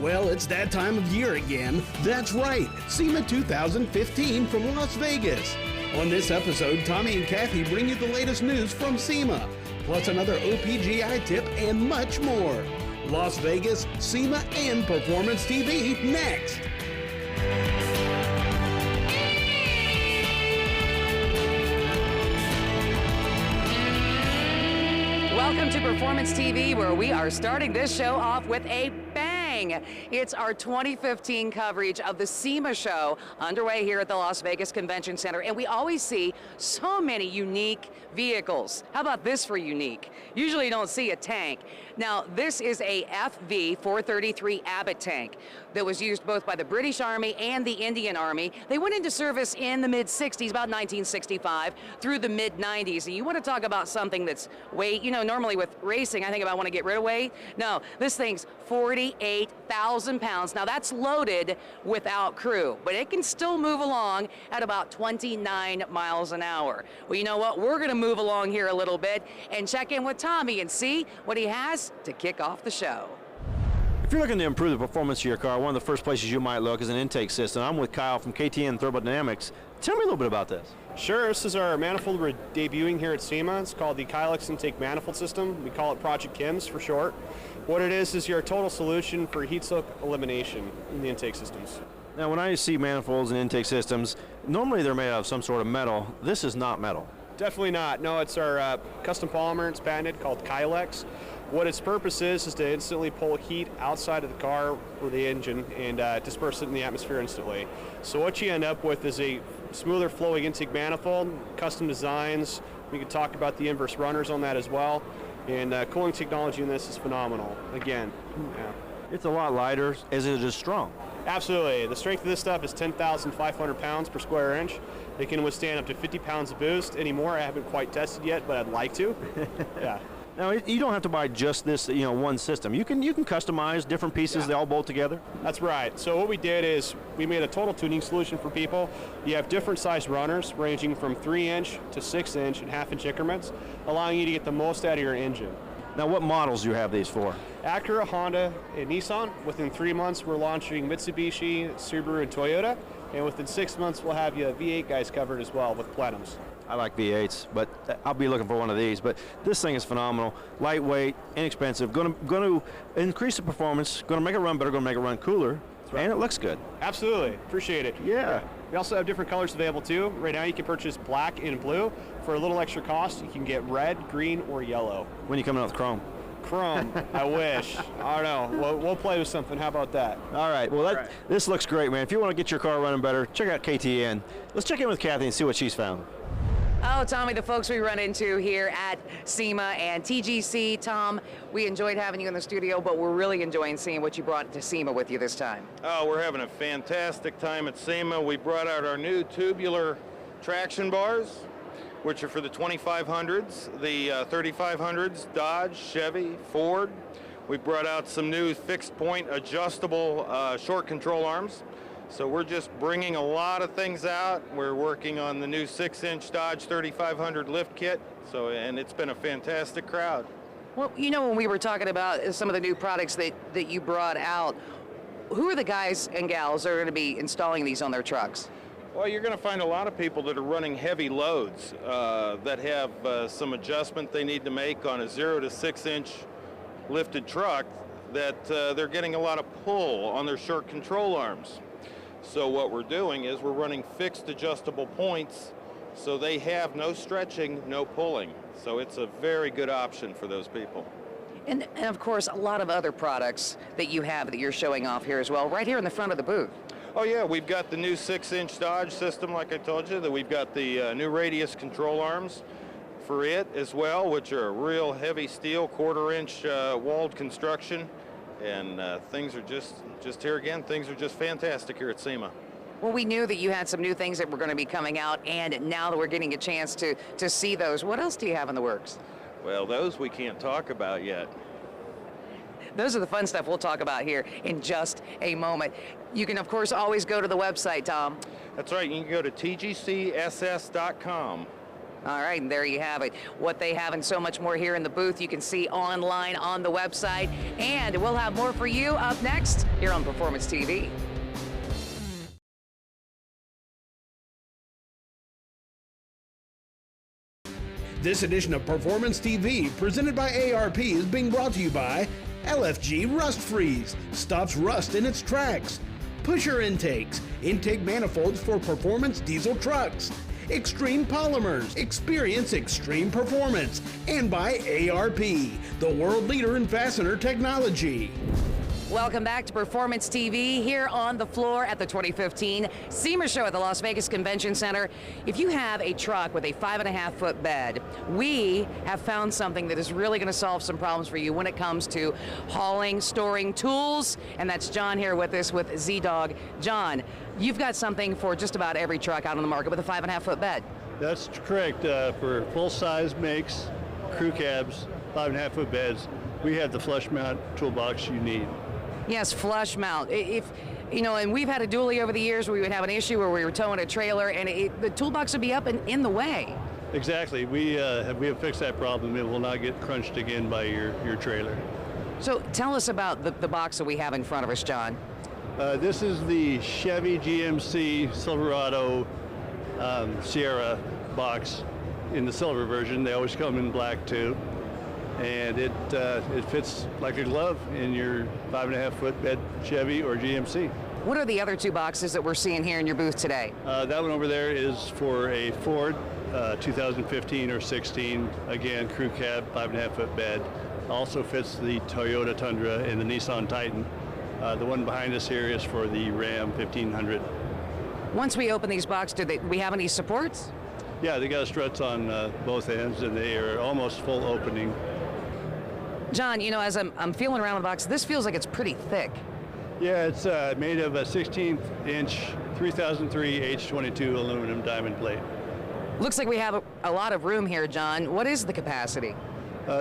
Well, it's that time of year again. That's right, SEMA 2015 from Las Vegas. On this episode, Tommy and Kathy bring you the latest news from SEMA, plus another OPGI tip and much more. Las Vegas, SEMA, and Performance TV next. Welcome to Performance TV, where we are starting this show off with a bang. It's our 2015 coverage of the SEMA show underway here at the Las Vegas Convention Center, and we always see so many unique vehicles. How about this for unique? Usually you don't see a tank. Now, this is a FV-433 Abbott tank that was used both by the British Army and the Indian Army. They went into service in the mid-60s, about 1965, through the mid-90s. And you want to talk about something that's weight, normally with racing, I think about want to get rid of weight. No, this thing's 48,000 pounds. Now, that's loaded without crew, but it can still move along at about 29 miles an hour. Well, you know what? We're going to move along here a little bit and check in with Tommy and see what he has to kick off the show. If you're looking to improve the performance of your car, one of the first places you might look is an intake system. I'm with Kyle from KTN Thermodynamics. Tell me a little bit about this. Sure, this is our manifold we're debuting here at SEMA. It's called the Kylix Intake Manifold System. We call it Project KIMS for short. What it is your total solution for heat soak elimination in the intake systems. Now, when I see manifolds and intake systems, normally they're made out of some sort of metal. This is not metal. Definitely not. No, it's our custom polymer. It's patented, called Kylix. What its purpose is to instantly pull heat outside of the car or the engine and disperse it in the atmosphere instantly. So what you end up with is a smoother flowing intake manifold, custom designs. We could talk about the inverse runners on that as well. And cooling technology in this is phenomenal. Again, yeah. It's a lot lighter as it is strong. Absolutely. The strength of this stuff is 10,500 pounds per square inch. It can withstand up to 50 pounds of boost. Anymore, I haven't quite tested yet, but I'd like to. Yeah. Now, you don't have to buy just this, one system. You can customize different pieces. Yeah. They all bolt together. That's right. So what we did is we made a total tuning solution for people. You have different size runners ranging from 3-inch to 6-inch and half-inch increments, allowing you to get the most out of your engine. Now, what models do you have these for? Acura, Honda, and Nissan. Within 3 months, we're launching Mitsubishi, Subaru, and Toyota. And within 6 months, we'll have you V8 guys covered as well with Platinums. I like V8s, but I'll be looking for one of these. But this thing is phenomenal, lightweight, inexpensive, going to increase the performance, going to make it run better, going to make it run cooler, right. And it looks good. Absolutely, appreciate it. Yeah. We also have different colors available too. Right now you can purchase black and blue. For a little extra cost, you can get red, green, or yellow. When you coming out with chrome? Chrome, I wish. I don't know, we'll play with something. How about that? All right, well, This looks great, man. If you want to get your car running better, check out KTN. Let's check in with Kathy and see what she's found. Oh, Tommy, the folks we run into here at SEMA and TGC, Tom, we enjoyed having you in the studio, but we're really enjoying seeing what you brought to SEMA with you this time. Oh, we're having a fantastic time at SEMA. We brought out our new tubular traction bars, which are for the 2500s, the 3500s, Dodge, Chevy, Ford. We brought out some new fixed point adjustable short control arms. So we're just bringing a lot of things out. We're working on the new 6-inch Dodge 3500 lift kit, and it's been a fantastic crowd. Well, when we were talking about some of the new products that you brought out, who are the guys and gals that are going to be installing these on their trucks? Well, you're going to find a lot of people that are running heavy loads that have some adjustment they need to make on a 0 to 6-inch lifted truck that they're getting a lot of pull on their short control arms. So what we're doing is we're running fixed adjustable points so they have no stretching, no pulling. So it's a very good option for those people. And of course, a lot of other products that you have that you're showing off here as well, right here in the front of the booth. Oh yeah, we've got the new 6-inch Dodge system, like I told you, that we've got the new radius control arms for it as well, which are a real heavy steel, 1/4-inch walled construction. And things are just here again, things are just fantastic here at SEMA. Well, we knew that you had some new things that were going to be coming out, and now that we're getting a chance to see those, what else do you have in the works? Well, those we can't talk about yet. Those are the fun stuff we'll talk about here in just a moment. You can, of course, always go to the website, Tom. That's right. You can go to tgcss.com. All right, and there you have it. What they have and so much more here in the booth, you can see online on the website. And we'll have more for you up next here on Performance TV. This edition of Performance TV, presented by ARP, is being brought to you by LFG Rust Freeze, stops rust in its tracks. Pusher intakes, intake manifolds for performance diesel trucks. Extreme Polymers, experience extreme performance. And by ARP, the world leader in fastener technology. Welcome back to Performance TV here on the floor at the 2015 SEMA show at the Las Vegas Convention Center. If you have a truck with a 5.5-foot bed, we have found something that is really going to solve some problems for you when it comes to hauling, storing tools, and that's John here with us with Z-Dog. John, you've got something for just about every truck out on the market with a 5.5-foot bed. That's correct. For full-size makes, crew cabs, 5.5-foot beds, we have the flush mount toolbox you need. Yes, flush mount. If you know, and we've had a dually over the years where we would have an issue where we were towing a trailer and the toolbox would be up and in the way. Exactly. We have fixed that problem. It will not get crunched again by your trailer. So tell us about the box that we have in front of us, John. This is the Chevy GMC Silverado Sierra box in the silver version. They always come in black too. And it fits like a glove in your 5.5-foot bed Chevy or GMC. What are the other two boxes that we're seeing here in your booth today? That one over there is for a Ford 2015 or 16, again, crew cab, 5.5-foot bed. Also fits the Toyota Tundra and the Nissan Titan. The one behind us here is for the Ram 1500. Once we open these boxes, do we have any supports? Yeah, they got struts on both ends, and they are almost full opening. John, you know, as I'm feeling around the box, this feels like it's pretty thick. Yeah, it's made of a 16-inch 3003 H22 aluminum diamond plate. Looks like we have a lot of room here, John. What is the capacity?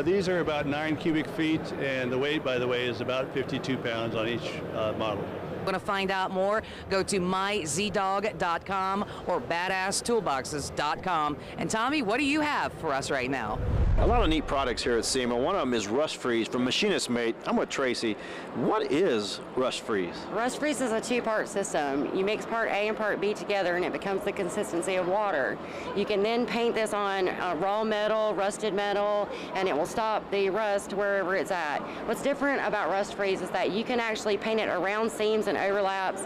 These are about 9 cubic feet, and the weight, by the way, is about 52 pounds on each model. Want to find out more? Go to myzdog.com or badasstoolboxes.com. And Tommy, what do you have for us right now? A lot of neat products here at SEMA. One of them is Rust Freeze from Machinist Mate. I'm with Tracy. What is Rust Freeze? Rust Freeze is a two-part system. You mix part A and part B together and it becomes the consistency of water. You can then paint this on raw metal, rusted metal, and it will stop the rust wherever it's at. What's different about Rust Freeze is that you can actually paint it around seams and overlaps,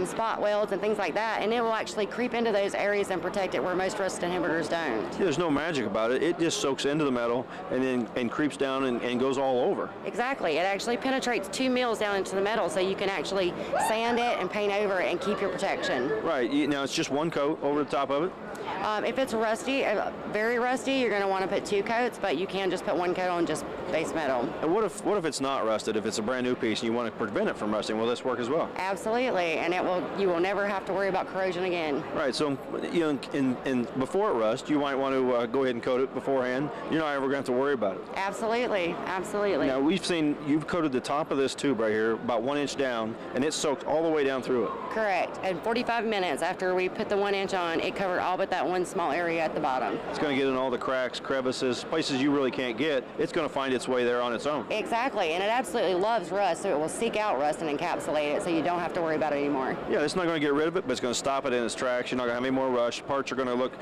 spot welds and things like that, and it will actually creep into those areas and protect it where most rust inhibitors don't. Yeah, there's no magic about it. It just soaks into the metal and creeps down and goes all over. Exactly. It actually penetrates 2 mils down into the metal, so you can actually sand it and paint over it and keep your protection. Right. Now it's just one coat over the top of it? If it's rusty, very rusty, you're going to want to put 2 coats, but you can just put 1 coat on just base metal. And what if it's not rusted? If it's a brand new piece and you want to prevent it from rusting, will this work as well? Absolutely, and you will never have to worry about corrosion again. Right. So, you know, in before it rusts, you might want to go ahead and coat it beforehand. You're not ever going to have to worry about it. Absolutely, absolutely. Now we've seen you've coated the top of this tube right here about 1 inch down, and it's soaked all the way down through it. Correct. And 45 minutes after we put the 1 inch on, it covered all but that one small area at the bottom. It's going to get in all the cracks, crevices, places you really can't get. It's going to find its way there on its own. Exactly, and it absolutely loves rust, so it will seek out rust and encapsulate it, so you don't have to worry about it anymore. Yeah, it's not going to get rid of it, but it's going to stop it in its tracks. You're not going to have any more rust. Parts are going to look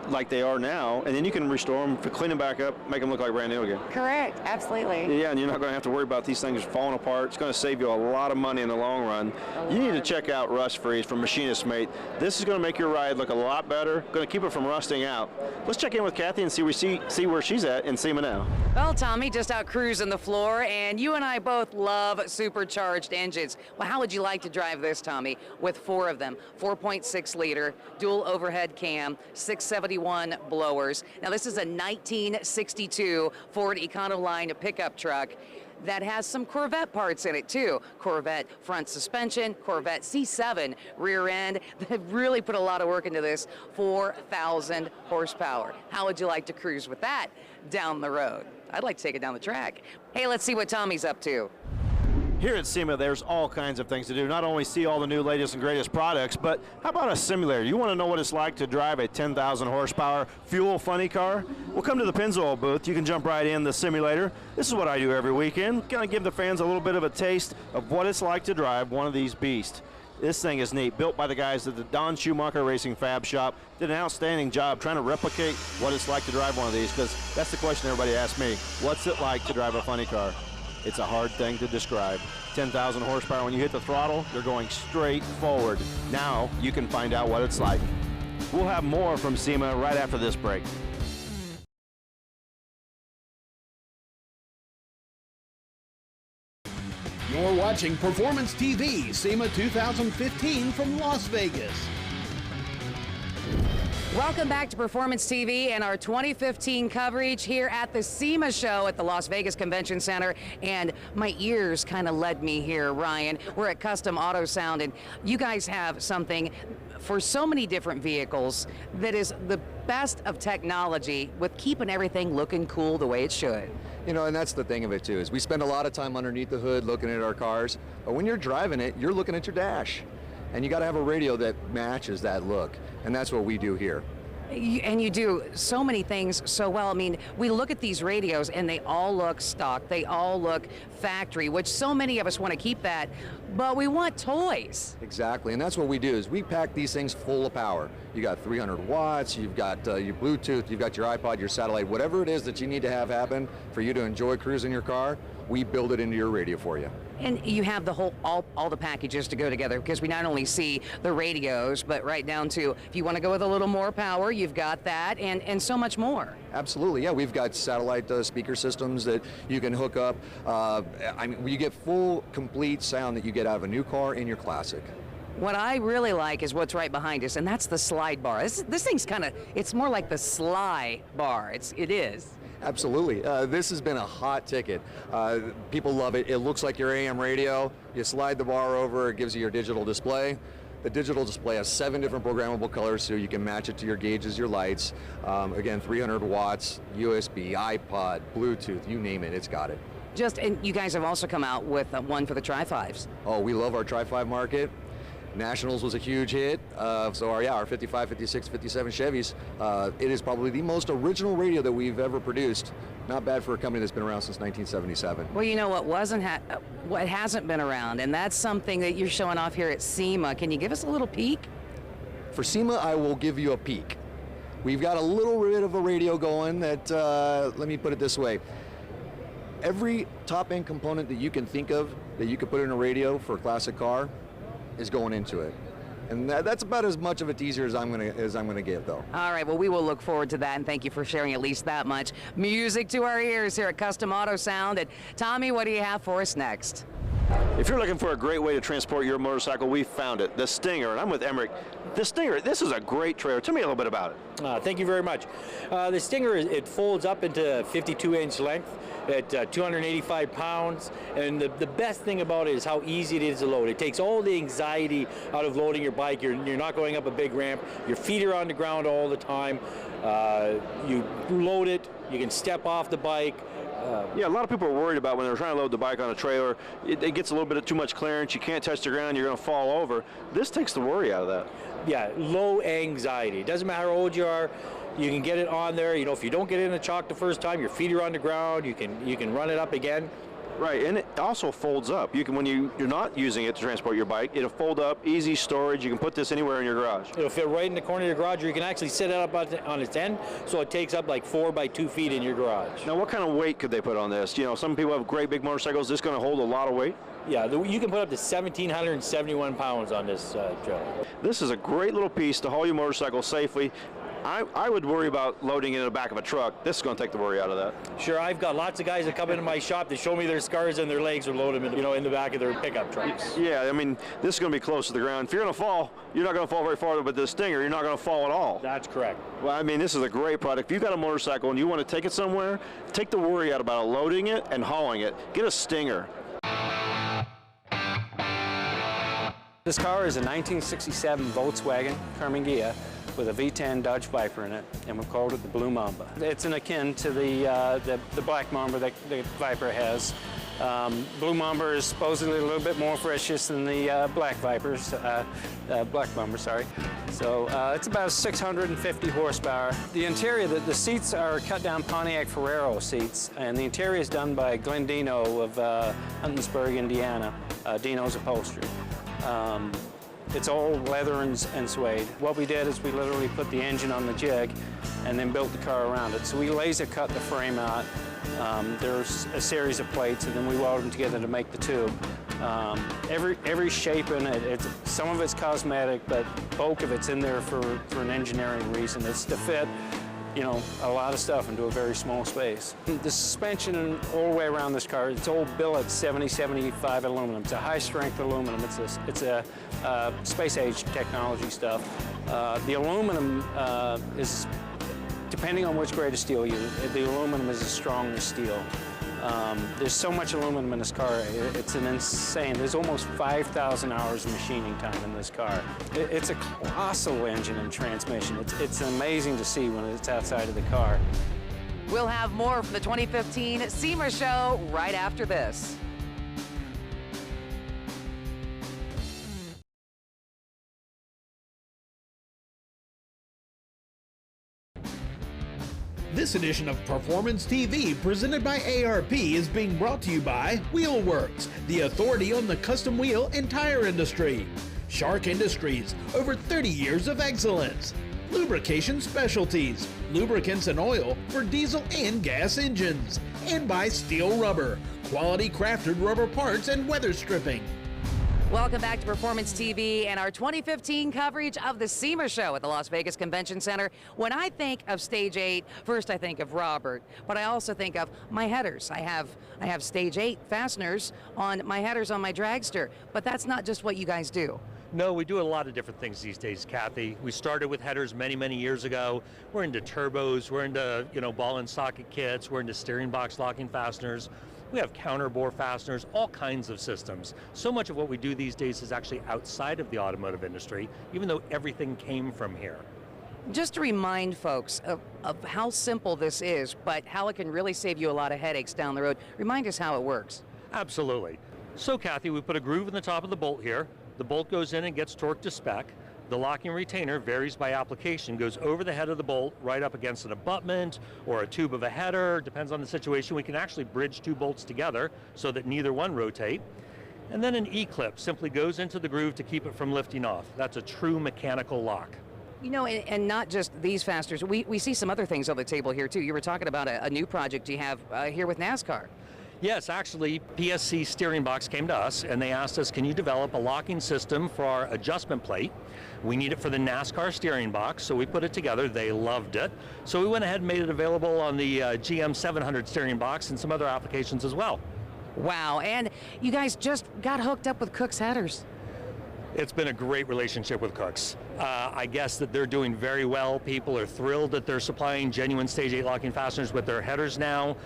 like they are now, and then you can restore them, clean them back up, make them look like brand new again. Correct, absolutely. Yeah, and you're not going to have to worry about these things falling apart. It's going to save you a lot of money in the long run. You need to check out Rust Freeze from Machinist Mate. This is going to make your ride look a lot better, going to keep it from rusting out. Let's check in with Kathy and see where she's at in SEMA now. Well, Tommy, just out cruising the floor, and you and I both love supercharged engines. Well, how would you like to drive this, Tommy? With 4 of them, 4.6 liter, dual overhead cam, 671 blowers. Now, this is a 1962 Ford Econoline pickup truck that has some Corvette parts in it too. Corvette front suspension, Corvette C7 rear end. They've really put a lot of work into this. 4,000 horsepower. How would you like to cruise with that down the road? I'd like to take it down the track. Hey, let's see what Tommy's up to. Here at SEMA, there's all kinds of things to do. Not only see all the new latest and greatest products, but how about a simulator? You want to know what it's like to drive a 10,000 horsepower fuel funny car? Well, come to the Pennzoil booth. You can jump right in the simulator. This is what I do every weekend. Kind of give the fans a little bit of a taste of what it's like to drive one of these beasts. This thing is neat, built by the guys at the Don Schumacher Racing Fab Shop. Did an outstanding job trying to replicate what it's like to drive one of these, because that's the question everybody asks me. What's it like to drive a funny car? It's a hard thing to describe. 10,000 horsepower, when you hit the throttle, you're going straight forward. Now you can find out what it's like. We'll have more from SEMA right after this break. You're watching Performance TV, SEMA 2015 from Las Vegas. Welcome back to Performance TV and our 2015 coverage here at the SEMA show at the Las Vegas Convention Center. And my ears kind of led me here, Ryan. We're at Custom Auto Sound, and you guys have something for so many different vehicles that is the best of technology with keeping everything looking cool the way it should. You know, and that's the thing of it too, is we spend a lot of time underneath the hood looking at our cars, but when you're driving it, you're looking at your dash. And you got to have a radio that matches that look, and that's what we do here. And you do so many things so well. I mean, we look at these radios and they all look stock. They all look factory, which so many of us want to keep that, but we want toys. Exactly, and that's what we do, is we pack these things full of power. You got 300 watts, you've got your Bluetooth, you've got your iPod, your satellite, whatever it is that you need to have happen for you to enjoy cruising your car, we build it into your radio for you. And you have the whole, all the packages to go together, because we not only see the radios, but right down to, if you want to go with a little more power, you've got that, and so much more. Absolutely, yeah. We've got satellite speaker systems that you can hook up. I mean, you get full, complete sound that you get out of a new car in your classic. What I really like is what's right behind us, and that's the slide bar. This thing's kind of, it's more like the Sly bar. It is. Absolutely. This has been a hot ticket. People love it. It looks like your AM radio. You slide the bar over, it gives you your digital display. The digital display has 7 different programmable colors, so you can match it to your gauges, your lights. Again, 300 watts, USB, iPod, Bluetooth, you name it, it's got it. And you guys have also come out with one for the Tri-5s. Oh, we love our Tri-5 market. Nationals was a huge hit, so our 55, 56, 57 Chevys, it is probably the most original radio that we've ever produced. Not bad for a company that's been around since 1977. Well, you know what hasn't been around, and that's something that you're showing off here at SEMA. Can you give us a little peek? For SEMA, I will give you a peek. We've got a little bit of a radio going that, let me put it this way. Every top-end component that you can think of that you could put in a radio for a classic car is going into it. And that's about as much of a teaser as I'm gonna give, though. All right, well, we will look forward to that, and thank you for sharing at least that much music to our ears here at Custom Auto Sound. And Tommy, what do you have for us next? If you're looking for a great way to transport your motorcycle, we found it, the Stinger, and I'm with Emmerich. The Stinger, this is a great trailer. Tell me a little bit about it. Thank you very much. The Stinger, it folds up into 52-inch length at 285 pounds, and the best thing about it is how easy it is to load. It takes all the anxiety out of loading your bike. You're not going up a big ramp. Your feet are on the ground all the time. You load it, you can step off the bike. Yeah, a lot of people are worried about when they're trying to load the bit on a trailer, it gets a little bit too much clearance, you can't touch the ground, you're going to fall over. This takes the worry out of that. Yeah, low anxiety. It doesn't matter how old you are, you can get it on there. You know, if you don't get in the chalk the first time, your feet are on the ground, you can run it up again. Right, and it also folds up. You can, when you're not using it to transport your bike, it'll fold up, easy storage. You can put this anywhere in your garage. It'll fit right in the corner of your garage, or you can actually set it up on its end, so it takes up like 4 by 2 feet in your garage. Now, what kind of weight could they put on this? You know, some people have great big motorcycles. Is this going to hold a lot of weight? Yeah, you can put up to 1,771 pounds on this trailer. This is a great little piece to haul your motorcycle safely. I would worry about loading it in the back of a truck. This is going to take the worry out of that. Sure, I've got lots of guys that come into my shop that show me their scars and their legs or load them in the back of their pickup trucks. Yeah, I mean, this is going to be close to the ground. If you're going to fall, you're not going to fall very far, but the Stinger, you're not going to fall at all. That's correct. Well, I mean, this is a great product. If you've got a motorcycle and you want to take it somewhere, take the worry out about loading it and hauling it. Get a Stinger. This car is a 1967 Volkswagen Karmann Ghia with a V10 Dodge Viper in it, and we've called it the Blue Mamba. It's an akin to the Black Mamba that the Viper has. Blue Mamba is supposedly a little bit more ferocious than the Black Mamba, sorry. So it's about 650 horsepower. The interior, the seats are cut down Pontiac Ferrero seats, and the interior is done by Glenn Dino of Huntinsburg, Indiana, Dino's Upholstery. It's all leather and suede. What we did is we literally put the engine on the jig and then built the car around it. So we laser cut the frame out. There's a series of plates, and then we weld them together to make the tube. Every shape in it, some of it's cosmetic, but bulk of it's in there for an engineering reason. It's to fit, you know, a lot of stuff into a very small space. The suspension all the way around this car, it's all billet 70-75 aluminum. It's a high-strength aluminum. It's a space-age technology stuff. The aluminum is, depending on which grade of steel you use, the aluminum is as strong as steel. There's so much aluminum in this car, it's an insane, there's almost 5,000 hours of machining time in this car. It's a colossal engine and transmission. It's amazing to see when it's outside of the car. We'll have more from the 2015 SEMA show right after this. This edition of Performance TV, presented by ARP, is being brought to you by Wheelworks, the authority on the custom wheel and tire industry. Shark Industries, over 30 years of excellence. Lubrication Specialties, lubricants and oil for diesel and gas engines. And by Steel Rubber, quality crafted rubber parts and weather stripping. Welcome back to Performance TV and our 2015 coverage of the SEMA show at the Las Vegas Convention Center. When I think of Stage 8, first I think of Robert, but I also think of my headers. I have Stage 8 fasteners on my headers on my dragster, but that's not just what you guys do. No, we do a lot of different things these days, Kathy. We started with headers many, many years ago. We're into turbos, we're into, ball and socket kits, we're into steering box locking fasteners. We have counter bore fasteners, all kinds of systems. So much of what we do these days is actually outside of the automotive industry, even though everything came from here. Just to remind folks of how simple this is, but how it can really save you a lot of headaches down the road, remind us how it works. Absolutely. So Kathy, we put a groove in the top of the bolt here. The bolt goes in and gets torqued to spec. The locking retainer varies by application, goes over the head of the bolt, right up against an abutment or a tube of a header, depends on the situation. We can actually bridge two bolts together so that neither one rotate. And then an E-clip simply goes into the groove to keep it from lifting off. That's a true mechanical lock. And not just these fasteners, we see some other things on the table here too. You were talking about a new project you have here with NASCAR. Yes, actually, PSC Steering Box came to us and they asked us, can you develop a locking system for our adjustment plate? We need it for the NASCAR steering box, so we put it together. They loved it. So we went ahead and made it available on the GM 700 steering box and some other applications as well. Wow, and you guys just got hooked up with Cook's headers. It's been a great relationship with Cook's. I guess that they're doing very well. People are thrilled that they're supplying genuine Stage 8 locking fasteners with their headers now.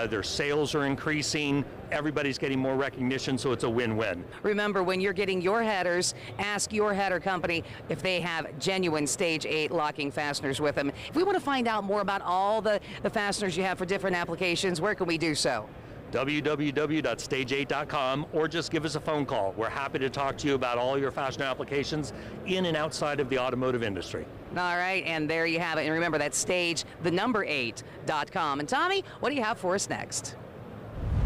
Their sales are increasing. Everybody's getting more recognition, so it's a win-win. Remember, when you're getting your headers, ask your header company if they have genuine Stage 8 locking fasteners with them. If we want to find out more about all the fasteners you have for different applications, where can we do so? www.stage8.com, or just give us a phone call. We're happy to talk to you about all your fastener applications in and outside of the automotive industry. All right, and there you have it. And remember, that's stage8.com. And Tommy, what do you have for us next?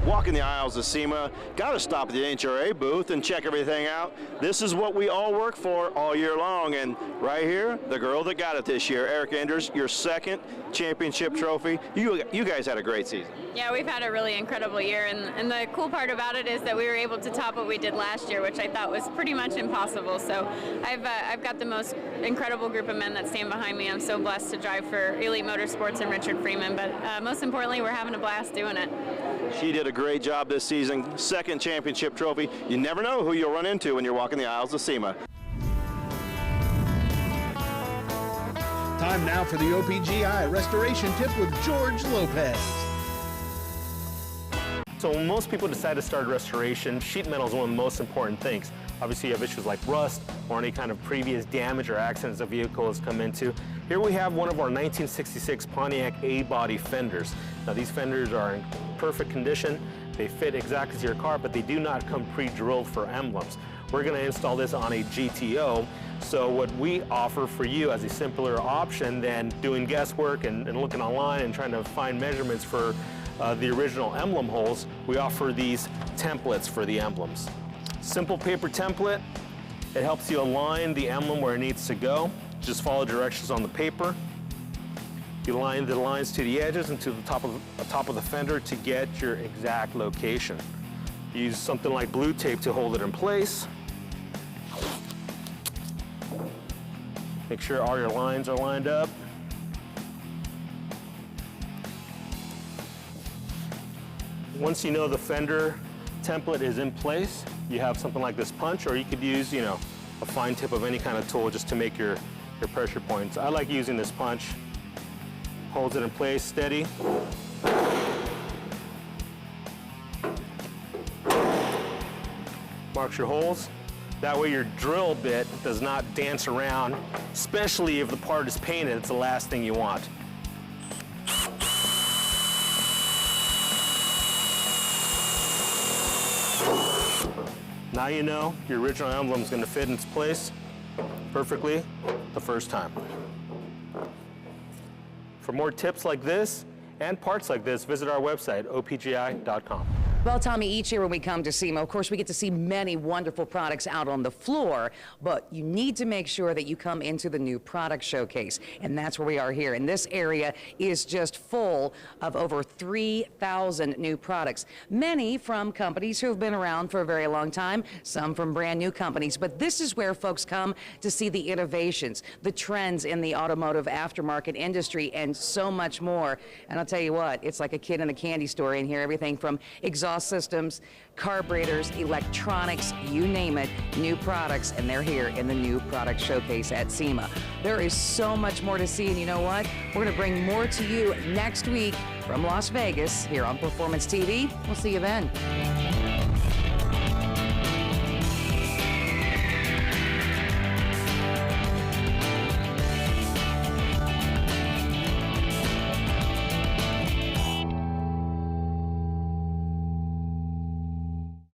Walking the aisles of SEMA, got to stop at the NHRA booth and check everything out. This is what we all work for all year long, and right here, the girl that got it this year, Eric Enders, your second championship trophy. You guys had a great season. Yeah, we've had a really incredible year, and the cool part about it is that we were able to top what we did last year, which I thought was pretty much impossible. So I've got the most incredible group of men that stand behind me. I'm so blessed to drive for Elite Motorsports and Richard Freeman, but most importantly, we're having a blast doing it. She did a great job this season, second championship trophy. You never know who you'll run into when you're walking the aisles of SEMA. Time now for the OPGI Restoration Tip with George Lopez. So when most people decide to start restoration, sheet metal is one of the most important things. Obviously you have issues like rust or any kind of previous damage or accidents a vehicle has come into. Here we have one of our 1966 Pontiac A-body fenders. Now these fenders are in perfect condition. They fit exactly to your car, but they do not come pre-drilled for emblems. We're going to install this on a GTO. So what we offer for you as a simpler option than doing guesswork and looking online and trying to find measurements for the original emblem holes, we offer these templates for the emblems. Simple paper template. It helps you align the emblem where it needs to go. Just follow directions on the paper. You line the lines to the edges and to the top of the fender to get your exact location. Use something like blue tape to hold it in place. Make sure all your lines are lined up. Once you know the fender template is in place, you have something like this punch, or you could use, a fine tip of any kind of tool just to make your pressure points. I like using this punch. Holds it in place, steady. Marks your holes. That way your drill bit does not dance around, especially if the part is painted. It's the last thing you want. Now you know your original emblem is going to fit in its place perfectly the first time. For more tips like this and parts like this, visit our website, opgi.com. Well, Tommy, each year when we come to SEMA, of course, we get to see many wonderful products out on the floor, but you need to make sure that you come into the new product showcase, and that's where we are here. And this area is just full of over 3,000 new products, many from companies who have been around for a very long time, some from brand new companies, but this is where folks come to see the innovations, the trends in the automotive aftermarket industry, and so much more. And I'll tell you what, it's like a kid in a candy store in here, everything from exhaust systems, carburetors, electronics, you name it, new products, and they're here in the new product showcase at SEMA. There is so much more to see, and you know what? We're going to bring more to you next week from Las Vegas here on Performance TV. We'll see you then.